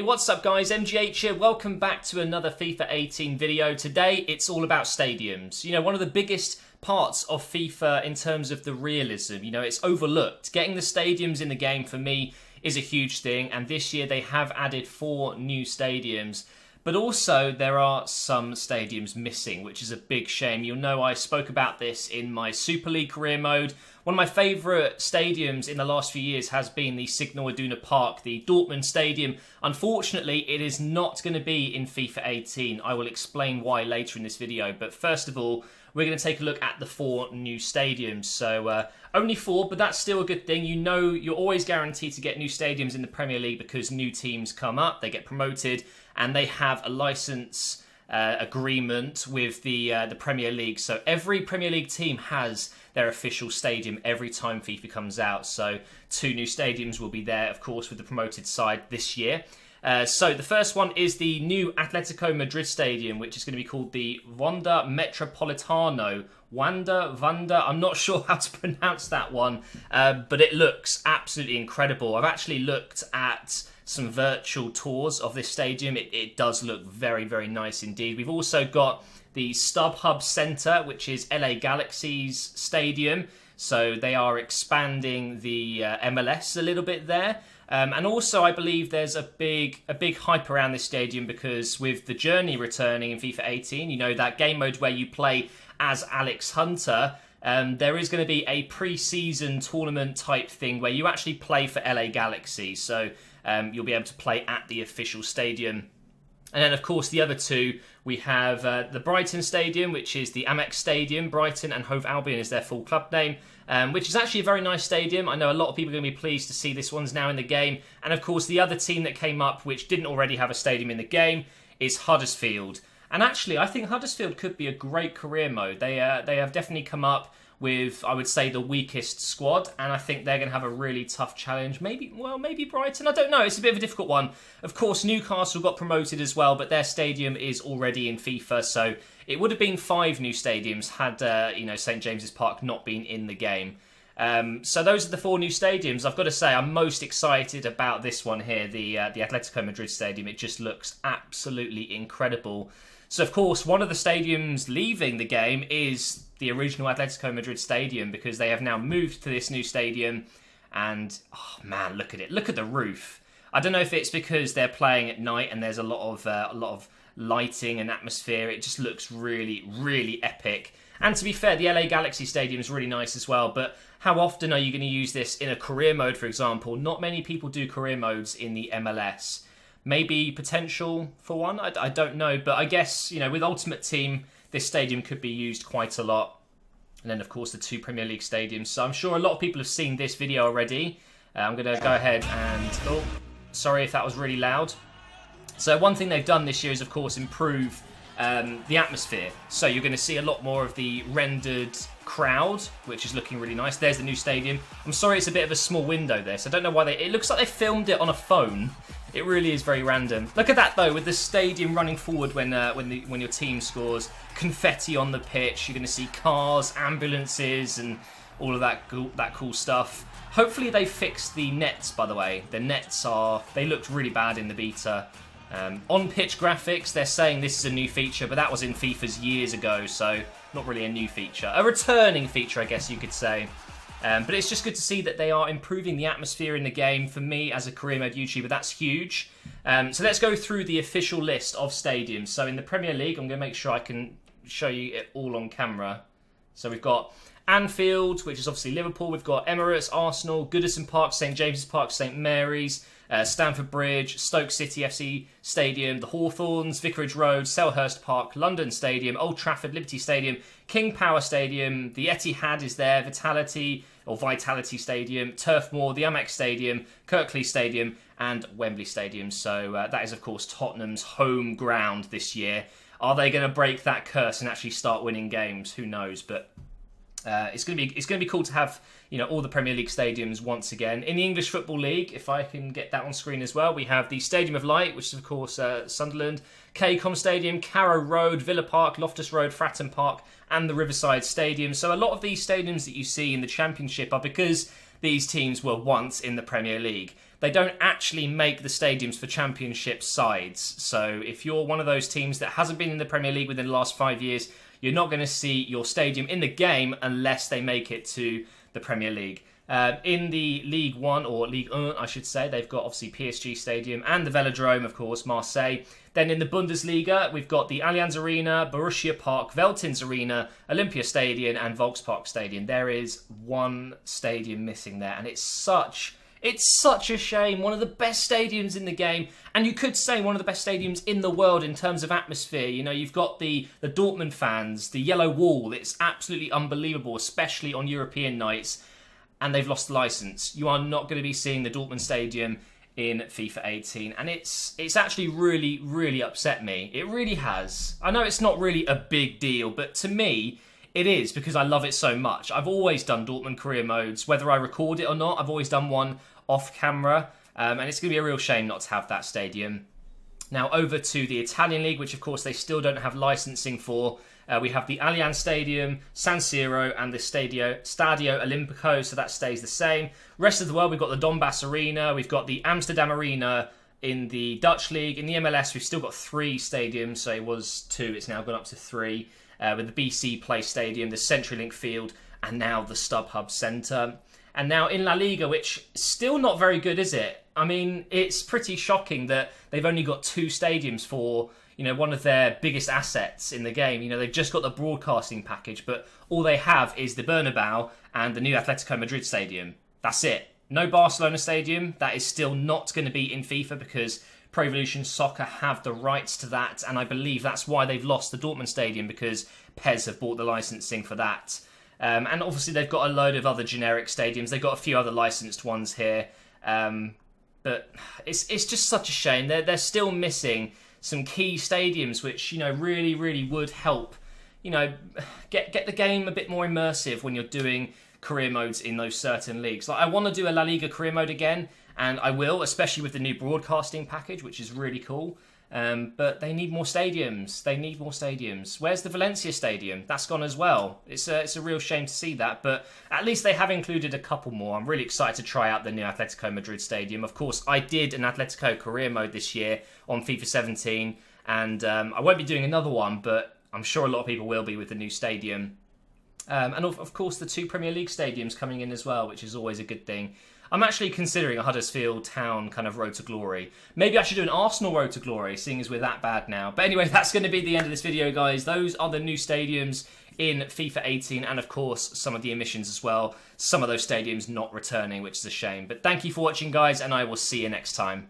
Hey, what's up guys, MGH here, welcome back to another FIFA 18 video. Today it's all about stadiums. You know, one of the biggest parts of FIFA in terms of the realism, you know, it's overlooked. Getting the stadiums in the game for me is a huge thing, and this year they have added 4 new stadiums. But also there are some stadiums missing, which is a big shame. You'll know I spoke about this in my Super League career mode. One of my favourite stadiums in the last few years has been the Signal Iduna Park, the Dortmund Stadium. Unfortunately, it is not going to be in FIFA 18. I will explain why later in this video. But first of all, we're going to take a look at the 4 new stadiums. So only 4, but that's still a good thing. You know, you're always guaranteed to get new stadiums in the Premier League because new teams come up, they get promoted, and they have a license agreement with the Premier League. So every Premier League team has their official stadium every time FIFA comes out. So 2 new stadiums will be there, of course, with the promoted side this year. So the first one is the new Atletico Madrid Stadium, which is going to be called the Wanda Metropolitano. Wanda, I'm not sure how to pronounce that one, but it looks absolutely incredible. I've actually looked at some virtual tours of this stadium. It does look very, very nice indeed. We've also got the StubHub Center, which is LA Galaxy's stadium. So they are expanding the MLS a little bit there. And also, I believe there's a big hype around this stadium because with the Journey returning in FIFA 18, you know, that game mode where you play as Alex Hunter, there is going to be a pre-season tournament type thing where you actually play for LA Galaxy. So you'll be able to play at the official stadium. And then, of course, the other 2, we have the Brighton Stadium, which is the Amex Stadium. Brighton and Hove Albion is their full club name, which is actually a very nice stadium. I know a lot of people are going to be pleased to see this one's now in the game. And, of course, the other team that came up, which didn't already have a stadium in the game, is Huddersfield. And actually, I think Huddersfield could be a great career mode. They have definitely come up with, I would say, the weakest squad, and I think they're going to have a really tough challenge. Maybe Brighton, I don't know. It's a bit of a difficult one. Of course, Newcastle got promoted as well, but their stadium is already in FIFA, so it would have been 5 new stadiums had St James's Park not been in the game. So those are the 4 new stadiums. I've got to say, I'm most excited about this one here, the Atletico Madrid Stadium. It just looks absolutely incredible. So, of course, one of the stadiums leaving the game is the original Atletico Madrid Stadium because they have now moved to this new stadium. And, oh man, look at it. Look at the roof. I don't know if it's because they're playing at night and there's a lot of lighting and atmosphere. It just looks really, really epic. And to be fair, the LA Galaxy Stadium is really nice as well. But how often are you going to use this in a career mode, for example? Not many people do career modes in the MLS. Maybe potential for one, I don't know. But I guess, you know, with Ultimate Team, this stadium could be used quite a lot. And then, of course, the 2 Premier League stadiums. So I'm sure a lot of people have seen this video already. I'm going to go ahead and... Oh, sorry if that was really loud. So one thing they've done this year is, of course, improve the atmosphere. So you're going to see a lot more of the rendered crowd, which is looking really nice. There's the new stadium. I'm sorry it's a bit of a small window there. So I don't know why it looks like they filmed it on a phone. It really is very random. Look at that though, with the stadium running forward when your team scores, confetti on the pitch. You're going to see cars, ambulances, and all of that cool stuff. Hopefully they fixed the nets. By the way, the nets they looked really bad in the beta. On pitch graphics, they're saying this is a new feature, but that was in FIFA's years ago, so not really a new feature, a returning feature, I guess you could say. But it's just good to see that they are improving the atmosphere in the game. For me, as a career mode YouTuber, that's huge. So let's go through the official list of stadiums. So in the Premier League, I'm going to make sure I can show you it all on camera. So we've got Anfield, which is obviously Liverpool. We've got Emirates, Arsenal, Goodison Park, St James's Park, St Mary's, Stamford Bridge, Stoke City FC Stadium, the Hawthorns, Vicarage Road, Selhurst Park, London Stadium, Old Trafford, Liberty Stadium, King Power Stadium, the Etihad is there, Vitality Stadium, Turf Moor, the Amex Stadium, Kirklees Stadium, and Wembley Stadium. So that is, of course, Tottenham's home ground this year. Are they going to break that curse and actually start winning games? Who knows? But it's going to be cool to have, you know, all the Premier League stadiums once again. In the English Football League, if I can get that on screen as well, we have the Stadium of Light, which is of course Sunderland, KCOM Stadium, Carrow Road, Villa Park, Loftus Road, Fratton Park, and the Riverside Stadium. So a lot of these stadiums that you see in the Championship are because these teams were once in the Premier League. they don't actually make the stadiums for championship sides. So if you're one of those teams that hasn't been in the Premier League within the last 5 years, you're not going to see your stadium in the game unless they make it to the Premier League. In the League 1, or League 1, I should say, they've got obviously PSG Stadium and the Velodrome, of course, Marseille. Then in the Bundesliga, we've got the Allianz Arena, Borussia Park, Veltins Arena, Olympia Stadium and Volkspark Stadium. There is one stadium missing there, and it's such a shame. One of the best stadiums in the game, and you could say one of the best stadiums in the world in terms of atmosphere. You know, you've got the Dortmund fans, the yellow wall. It's absolutely unbelievable, especially on European nights. And they've lost the license. You are not going to be seeing the Dortmund Stadium in FIFA 18, and it's actually really upset me. It really has. I know it's not really a big deal, but to me, it is, because I love it so much. I've always done Dortmund career modes, whether I record it or not. I've always done one off camera, and it's going to be a real shame not to have that stadium. Now over to the Italian League, which of course they still don't have licensing for. We have the Allianz Stadium, San Siro, and the Stadio Olimpico, so that stays the same. Rest of the world, we've got the Donbass Arena, we've got the Amsterdam Arena in the Dutch League. In the MLS, we've still got 3 stadiums, so it was 2, it's now gone up to 3. With the BC Place Stadium, the CenturyLink Field, and now the StubHub Centre. And now in La Liga, which still not very good, is it? I mean, it's pretty shocking that they've only got 2 stadiums for, you know, one of their biggest assets in the game. You know, they've just got the broadcasting package, but all they have is the Bernabeu and the new Atletico Madrid Stadium. That's it. No Barcelona Stadium. That is still not going to be in FIFA because Pro Evolution Soccer have the rights to that, and I believe that's why they've lost the Dortmund Stadium, because PES have bought the licensing for that. And obviously they've got a load of other generic stadiums. They've got a few other licensed ones here. But it's just such a shame. They're still missing some key stadiums which, you know, really would help, you know, get the game a bit more immersive when you're doing career modes in those certain leagues. Like, I want to do a La Liga career mode again, and I will, especially with the new broadcasting package, which is really cool. But they need more stadiums. Where's the Valencia Stadium? That's gone as well. It's a real shame to see that, but at least they have included a couple more. I'm really excited to try out the new Atletico Madrid Stadium. Of course, I did an Atletico career mode this year on FIFA 17, and I won't be doing another one, but I'm sure a lot of people will be with the new stadium. And of course, the 2 Premier League stadiums coming in as well, which is always a good thing. I'm actually considering a Huddersfield Town kind of road to glory. Maybe I should do an Arsenal road to glory, seeing as we're that bad now. But anyway, that's going to be the end of this video, guys. Those are the new stadiums in FIFA 18, and of course, some of the omissions as well. Some of those stadiums not returning, which is a shame. But thank you for watching, guys, and I will see you next time.